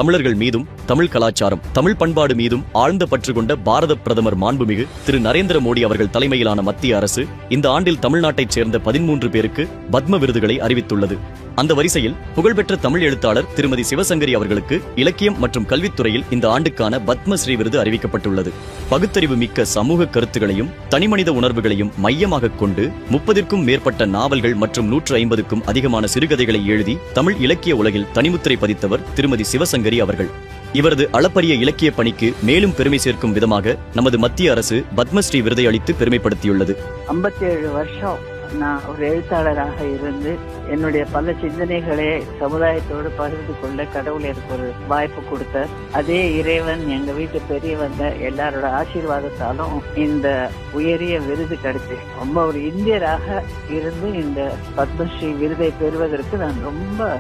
தமிழர்கள் மீதும் தமிழ் கலாச்சாரம் தமிழ் பண்பாடு மீதும் ஆழ்ந்த பற்று கொண்ட பாரத பிரதமர் மாண்புமிகு திரு நரேந்திர மோடி அவர்கள் தலைமையிலான மத்திய அரசு இந்த ஆண்டில் தமிழ்நாட்டைச் சேர்ந்த 13 பேருக்கு பத்ம விருதுகளை அறிவித்துள்ளது. அந்த வரிசையில் புகழ்பெற்ற தமிழ் எழுத்தாளர் திருமதி சிவசங்கரி அவர்களுக்கு இலக்கியம் மற்றும் கல்வித்துறையில் இந்த ஆண்டுக்கான பத்மஸ்ரீ விருது அறிவிக்கப்பட்டுள்ளது. பகுத்தறிவு மிக்க சமூக கருத்துகளையும் தனிமனித உணர்வுகளையும் மையமாக கொண்டு 30க்கும் மேற்பட்ட நாவல்கள் மற்றும் 150க்கும் அதிகமான சிறுகதைகளை எழுதி தமிழ் இலக்கிய உலகில் தனிமுத்திரை பதித்தவர் திருமதி சிவசங்கரி அவர்கள். இவரது அளப்பரிய இலக்கிய பணிக்கு மேலும் பெருமை சேர்க்கும் விதமாக நமது மத்திய அரசு பத்மஸ்ரீ விருதை அளித்து பெருமைப்படுத்தியுள்ளது. 57 வருஷம் நான் ஒரு எழுத்தாளராக இருந்து என்னுடைய பல சிந்தனைகளை சமுதாயத்தோடு பகிர்ந்து கொள்ள கடவுள் எனக்கு ஒரு வாய்ப்பு கொடுத்தார். அதே இறைவன் எங்க வீட்டு பெரியவங்க எல்லாரோட ஆசீர்வாதத்தாலும் இந்த உயரிய விருது கிடைச்சு ரொம்ப ஒரு இந்தியராக இருந்து இந்த பத்மஸ்ரீ விருதை பெறுவதற்கு நான் ரொம்ப